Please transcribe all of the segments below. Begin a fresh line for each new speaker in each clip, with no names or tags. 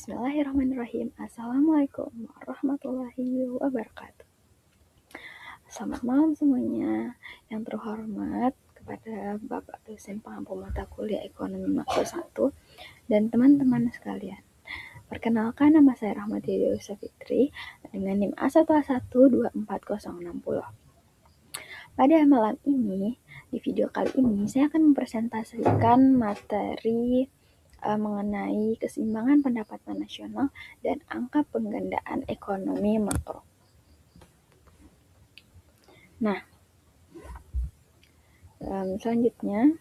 Bismillahirrahmanirrahim. Assalamualaikum warahmatullahi wabarakatuh. Selamat malam semuanya. Yang terhormat kepada Bapak dosen pengampu mata kuliah Ekonomi Makro 1 dan teman-teman sekalian. Perkenalkan, nama saya Rahmati Dewi Fitri dengan NIM A1A12460. Pada malam ini, di video kali ini saya akan mempresentasikan materi mengenai keseimbangan pendapatan nasional dan angka penggandaan ekonomi makro. Nah, selanjutnya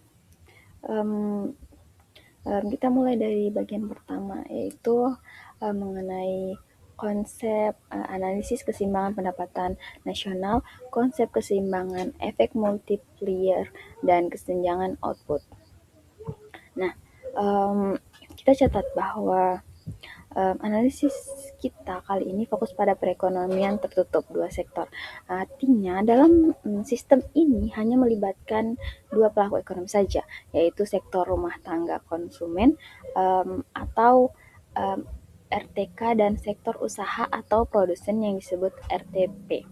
kita mulai dari bagian pertama, yaitu mengenai konsep analisis keseimbangan pendapatan nasional, konsep keseimbangan efek multiplier, dan kesenjangan output. Nah, kita catat bahwa analisis kita kali ini fokus pada perekonomian tertutup dua sektor. Artinya dalam sistem ini hanya melibatkan dua pelaku ekonomi saja, yaitu sektor rumah tangga konsumen atau RTK dan sektor usaha atau produsen yang disebut RTP.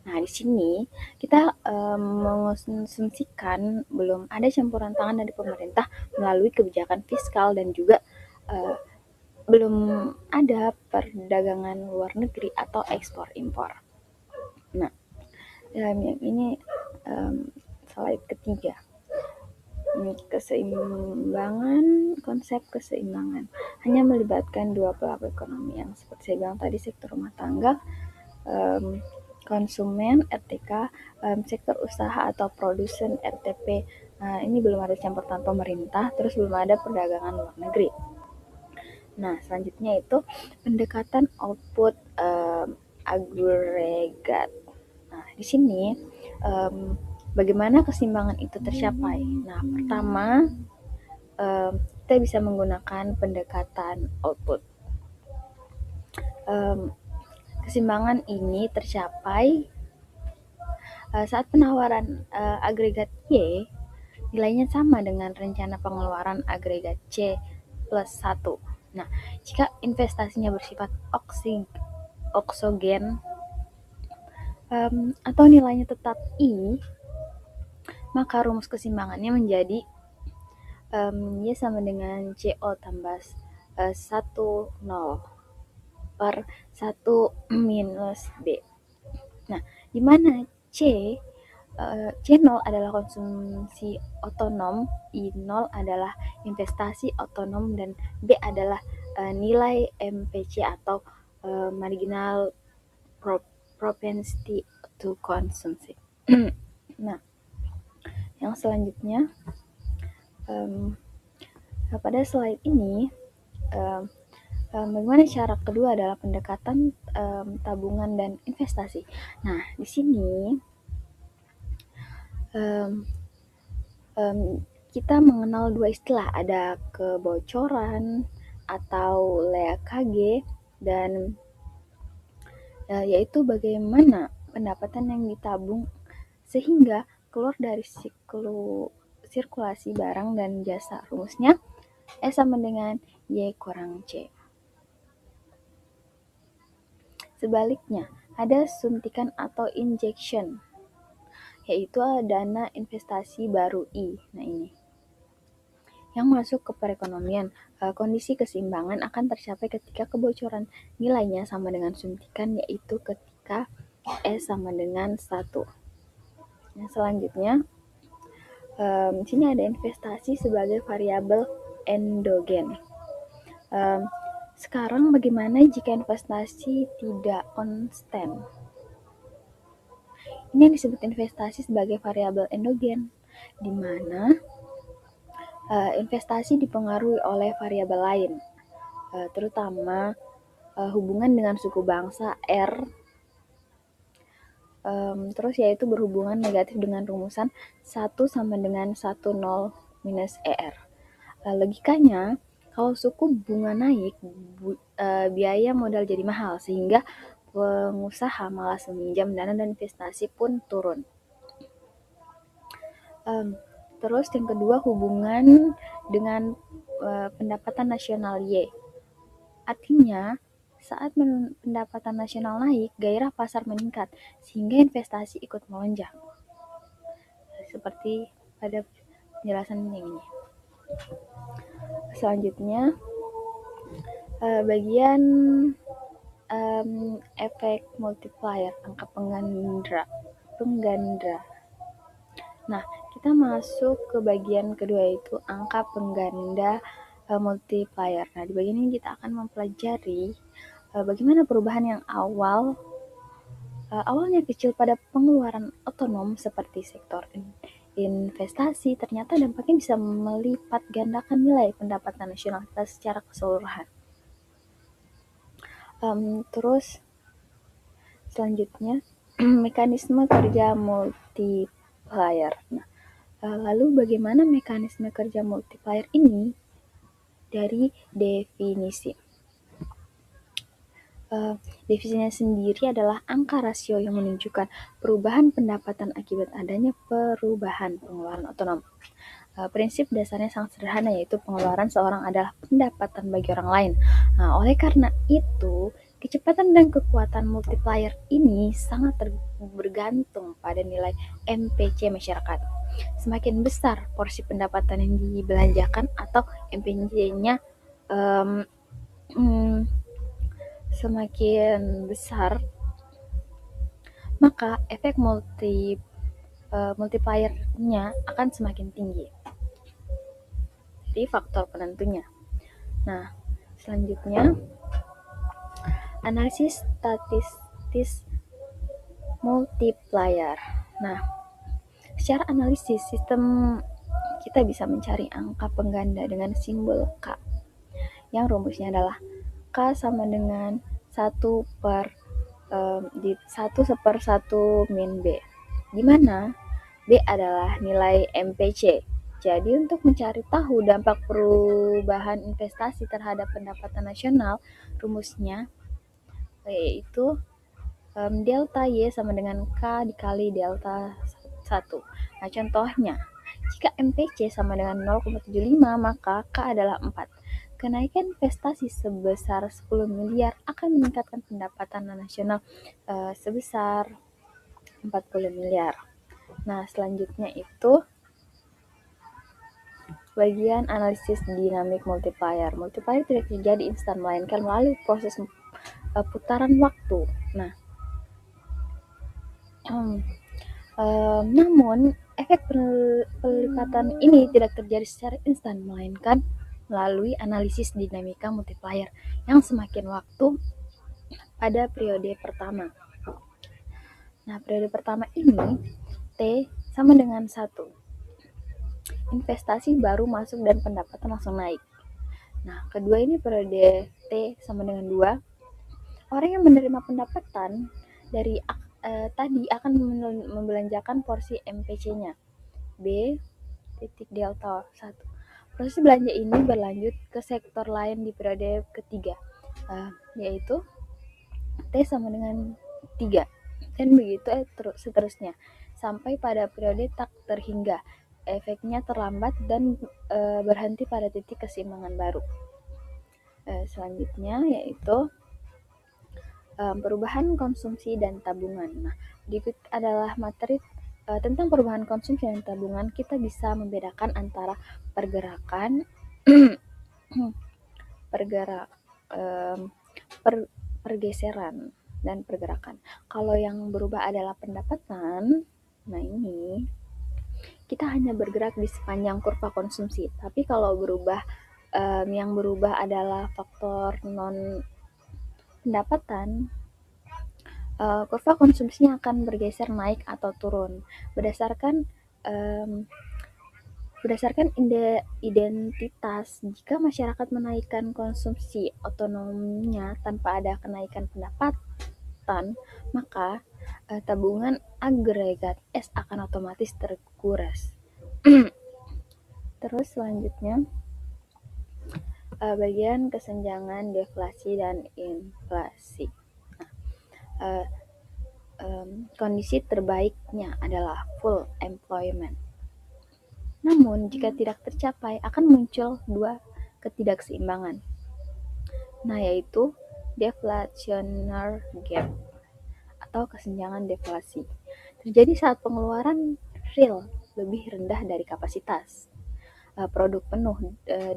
Nah, di sini kita mengasumsikan belum ada campuran tangan dari pemerintah melalui kebijakan fiskal dan juga belum ada perdagangan luar negeri atau ekspor impor. Nah, yang ini slide ketiga. Keseimbangan, konsep keseimbangan hanya melibatkan dua pelaku ekonomi yang seperti saya bilang tadi, sektor rumah tangga, konsumen RTK, sektor usaha atau produsen RTP. Ini belum ada campur tangan pemerintah, terus belum ada perdagangan luar negeri. Nah, selanjutnya itu pendekatan output agregat. Nah, di sini bagaimana keseimbangan itu tercapai? Nah, pertama kita bisa menggunakan pendekatan output. Keseimbangan ini tercapai saat penawaran agregat Y nilainya sama dengan rencana pengeluaran agregat C plus 1. Nah, jika investasinya bersifat oksogen atau nilainya tetap I, maka rumus keseimbangannya menjadi Y sama dengan CO tambah 1 0 per 1 minus B. Nah, di mana C0 adalah konsumsi otonom, I0 adalah investasi otonom, dan B adalah nilai MPC atau marginal propensity to consumption. Nah, yang selanjutnya pada slide ini bagaimana cara kedua adalah pendekatan tabungan dan investasi. Nah, di sini kita mengenal dua istilah, ada kebocoran atau LKG, dan yaitu bagaimana pendapatan yang ditabung sehingga keluar dari sirkulasi barang dan jasa. Rumusnya E sama dengan Y kurang C. Sebaliknya, ada suntikan atau injection, yaitu dana investasi baru I. Nah, ini yang masuk ke perekonomian. Kondisi keseimbangan akan tercapai ketika kebocoran nilainya sama dengan suntikan, yaitu ketika E sama dengan 1. Nah, selanjutnya di sini ada investasi sebagai variabel endogen. Sekarang bagaimana jika investasi tidak konstan? Ini yang disebut investasi sebagai variabel endogen, di mana investasi dipengaruhi oleh variabel lain, terutama hubungan dengan suku bangsa R, terus yaitu berhubungan negatif dengan rumusan 1 sama dengan 1 0 minus ER. Logikanya, kalau suku bunga naik, biaya modal jadi mahal, sehingga pengusaha malas meminjam dana dan investasi pun turun. Terus yang kedua, hubungan dengan pendapatan nasional Y. Artinya, saat pendapatan nasional naik, gairah pasar meningkat, sehingga investasi ikut melonjak. Seperti pada penjelasan yang ini. Selanjutnya, bagian efek multiplier, angka pengganda. Nah, kita masuk ke bagian kedua, yaitu angka pengganda multiplier. Nah, di bagian ini kita akan mempelajari bagaimana perubahan yang awalnya kecil pada pengeluaran otonom seperti sektor investasi, ternyata dampaknya bisa melipat gandakan nilai pendapatan nasional kita secara keseluruhan. Terus selanjutnya mekanisme kerja multiplier. Nah, lalu bagaimana mekanisme kerja multiplier ini? Dari definisi. Definisinya sendiri adalah angka rasio yang menunjukkan perubahan pendapatan akibat adanya perubahan pengeluaran otonom. Prinsip dasarnya sangat sederhana, yaitu pengeluaran seorang adalah pendapatan bagi orang lain. Nah, oleh karena itu, kecepatan dan kekuatan multiplier ini sangat bergantung pada nilai MPC masyarakat. Semakin besar porsi pendapatan yang dibelanjakan atau MPC-nya semakin besar, maka efek multiplier-nya akan semakin tinggi. Jadi faktor penentunya. Nah, selanjutnya analisis statistis multiplier. Nah, secara analisis sistem kita bisa mencari angka pengganda dengan simbol K, yang rumusnya adalah K sama dengan 1 per 1 min B, di mana B adalah nilai MPC. Jadi untuk mencari tahu dampak perubahan investasi terhadap pendapatan nasional, rumusnya yaitu delta Y sama dengan K dikali delta 1. Nah, contohnya, jika MPC sama dengan 0,75, maka K adalah 4. Kenaikan investasi sebesar 10 miliar akan meningkatkan pendapatan nasional sebesar 40 miliar. Nah, selanjutnya itu bagian analisis dinamik multiplier. Multiplier tidak terjadi instan, melainkan melalui proses putaran waktu. Nah, namun efek pelipatan ini tidak terjadi secara instan, melainkan melalui analisis dinamika multiplier yang semakin waktu pada periode pertama. Nah, periode pertama ini T sama dengan 1. Investasi baru masuk dan pendapatan langsung naik. Nah, kedua ini periode T sama dengan 2. Orang yang menerima pendapatan dari tadi akan membelanjakan porsi MPC-nya B titik delta 1. Proses belanja ini berlanjut ke sektor lain di periode ketiga, yaitu T sama dengan 3, dan begitu seterusnya sampai pada periode tak terhingga. Efeknya terlambat dan berhenti pada titik keseimbangan baru. Selanjutnya yaitu perubahan konsumsi dan tabungan. Nah, berikut adalah materi tentang perubahan konsumsi dan tabungan. Kita bisa membedakan antara pergerakan, pergeseran, dan pergerakan. Kalau yang berubah adalah pendapatan, nah ini kita hanya bergerak di sepanjang kurva konsumsi. Tapi kalau yang berubah adalah faktor non pendapatan, kurva konsumsinya akan bergeser naik atau turun berdasarkan identitas. Jika masyarakat menaikkan konsumsi otonomnya tanpa ada kenaikan pendapatan, maka tabungan agregat S akan otomatis terkuras. Terus selanjutnya bagian kesenjangan deflasi dan inflasi. Kondisi terbaiknya adalah full employment. Namun, jika tidak tercapai, akan muncul dua ketidakseimbangan. Nah, yaitu deflationary gap atau kesenjangan deflasi. Terjadi saat pengeluaran real lebih rendah dari kapasitas produk penuh.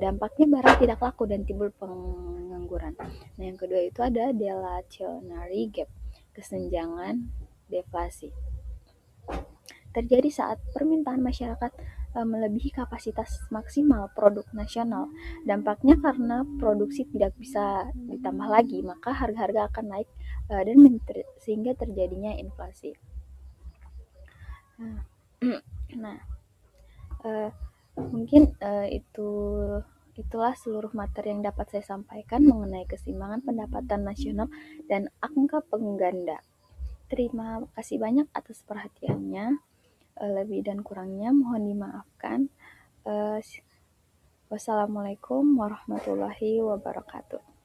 Dampaknya barang tidak laku dan timbul pengangguran. Nah, yang kedua itu ada deflationary gap, kesenjangan deflasi. Terjadi saat permintaan masyarakat melebihi kapasitas maksimal produk nasional. Dampaknya karena produksi tidak bisa ditambah lagi, maka harga-harga akan naik dan sehingga terjadinya inflasi. Nah, nah mungkin itulah seluruh materi yang dapat saya sampaikan mengenai keseimbangan pendapatan nasional dan angka pengganda. Terima kasih banyak atas perhatiannya. Lebih dan kurangnya mohon dimaafkan. Wassalamualaikum warahmatullahi wabarakatuh.